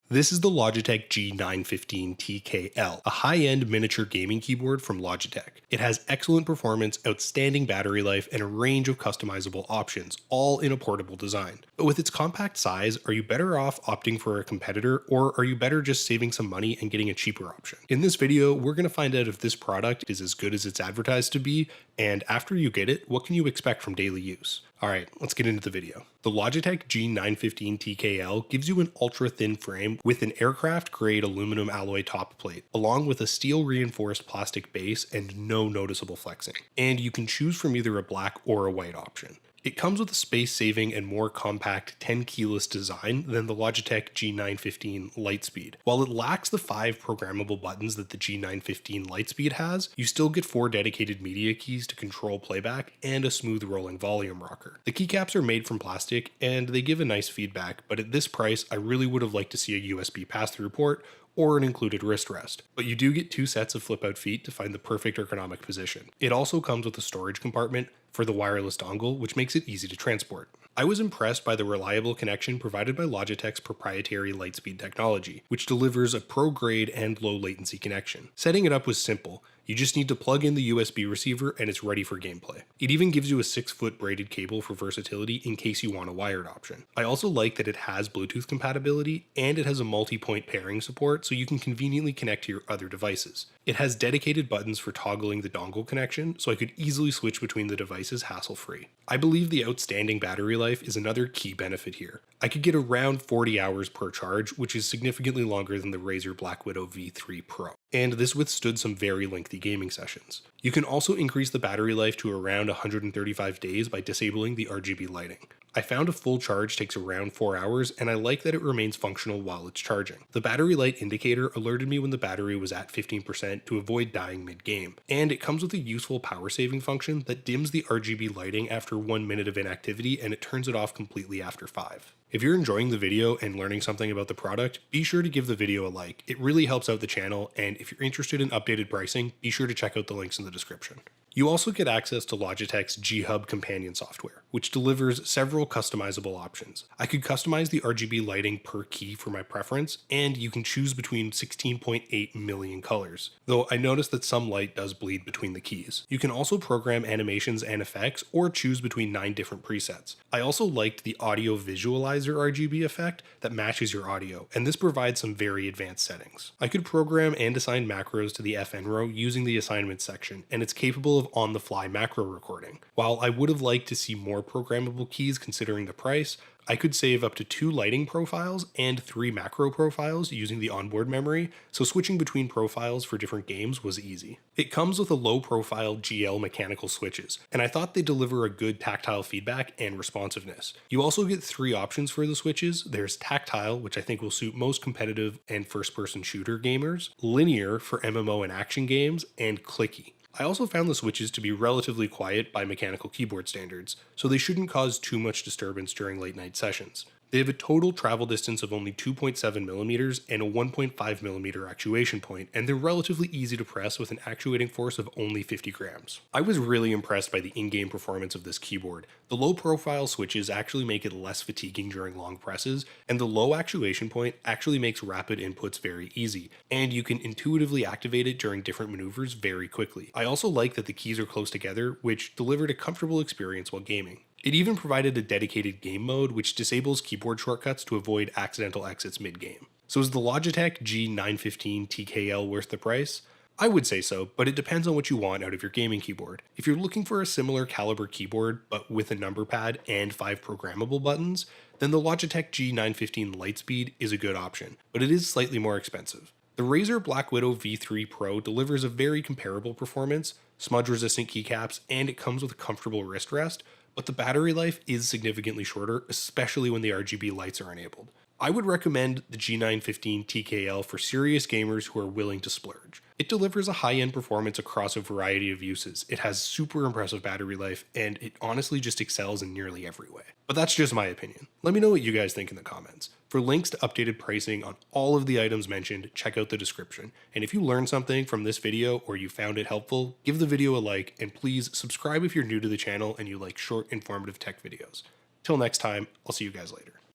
This is the Logitech G915 TKL, a high-end miniature gaming keyboard from Logitech. It has excellent performance, outstanding battery life, and a range of customizable options, all in a portable design. But with its compact size, are you better off opting for a competitor, or are you better just saving some money and getting a cheaper option? In this video, we're going to find out if this product is as good as it's advertised to be, and after you get it, what can you expect from daily use? Alright, let's get into the video. The Logitech G915 TKL gives you an ultra-thin frame with an aircraft-grade aluminum alloy top plate, along with a steel-reinforced plastic base and no noticeable flexing. And you can choose from either a black or a white option. It comes with a space-saving and more compact 10-keyless design than the Logitech G915 Lightspeed. While it lacks the 5 programmable buttons that the G915 Lightspeed has, you still get 4 dedicated media keys to control playback and a smooth rolling volume rocker. The keycaps are made from plastic and they give a nice feedback, but at this price I really would have liked to see a USB pass-through port or an included wrist rest. But you do get 2 sets of flip-out feet to find the perfect ergonomic position. It also comes with a storage compartment for the wireless dongle, which makes it easy to transport. I was impressed by the reliable connection provided by Logitech's proprietary Lightspeed technology, which delivers a pro-grade and low-latency connection. Setting it up was simple. You just need to plug in the USB receiver and it's ready for gameplay. It even gives you a 6-foot braided cable for versatility in case you want a wired option. I also like that it has Bluetooth compatibility and it has a multi-point pairing support so you can conveniently connect to your other devices. It has dedicated buttons for toggling the dongle connection so I could easily switch between the devices hassle-free. I believe the outstanding battery life is another key benefit here. I could get around 40 hours per charge, which is significantly longer than the Razer Black Widow V3 Pro. And this withstood some very lengthy gaming sessions. You can also increase the battery life to around 135 days by disabling the RGB lighting. I found a full charge takes around 4 hours, and I like that it remains functional while it's charging. The battery light indicator alerted me when the battery was at 15% to avoid dying mid-game, and it comes with a useful power saving function that dims the RGB lighting after 1 minute of inactivity and it turns it off completely after 5. If you're enjoying the video and learning something about the product, be sure to give the video a like. It really helps out the channel, and if you're interested in updated pricing, be sure to check out the links in the description. You also get access to Logitech's G-Hub companion software, which delivers several customizable options. I could customize the RGB lighting per key for my preference, and you can choose between 16.8 million colors, though I noticed that some light does bleed between the keys. You can also program animations and effects, or choose between 9 different presets. I also liked the audio visualizer RGB effect that matches your audio, and this provides some very advanced settings. I could program and assign macros to the FN row using the assignments section, and it's capable of on-the-fly macro recording. While I would have liked to see more programmable keys considering the price, I could save up to 2 lighting profiles and 3 macro profiles using the onboard memory, so switching between profiles for different games was easy. It comes with a low-profile GL mechanical switches, and I thought they deliver a good tactile feedback and responsiveness. You also get 3 options for the switches. There's tactile, which I think will suit most competitive and first-person shooter gamers, linear for MMO and action games, and clicky. I also found the switches to be relatively quiet by mechanical keyboard standards, so they shouldn't cause too much disturbance during late night sessions. They have a total travel distance of only 2.7mm and a 1.5mm actuation point, and they're relatively easy to press with an actuating force of only 50 grams. I was really impressed by the in-game performance of this keyboard. The low-profile switches actually make it less fatiguing during long presses, and the low actuation point actually makes rapid inputs very easy, and you can intuitively activate it during different maneuvers very quickly. I also like that the keys are close together, which delivered a comfortable experience while gaming. It even provided a dedicated game mode which disables keyboard shortcuts to avoid accidental exits mid-game. So is the Logitech G915 TKL worth the price? I would say so, but it depends on what you want out of your gaming keyboard. If you're looking for a similar caliber keyboard but with a number pad and 5 programmable buttons, then the Logitech G915 Lightspeed is a good option, but it is slightly more expensive. The Razer Black Widow V3 Pro delivers a very comparable performance, smudge-resistant keycaps, and it comes with a comfortable wrist rest, but the battery life is significantly shorter, especially when the RGB lights are enabled. I would recommend the G915 TKL for serious gamers who are willing to splurge. It delivers a high-end performance across a variety of uses, it has super impressive battery life, and it honestly just excels in nearly every way. But that's just my opinion. Let me know what you guys think in the comments. For links to updated pricing on all of the items mentioned, check out the description. And if you learned something from this video or you found it helpful, give the video a like, and please subscribe if you're new to the channel and you like short, informative tech videos. Till next time, I'll see you guys later.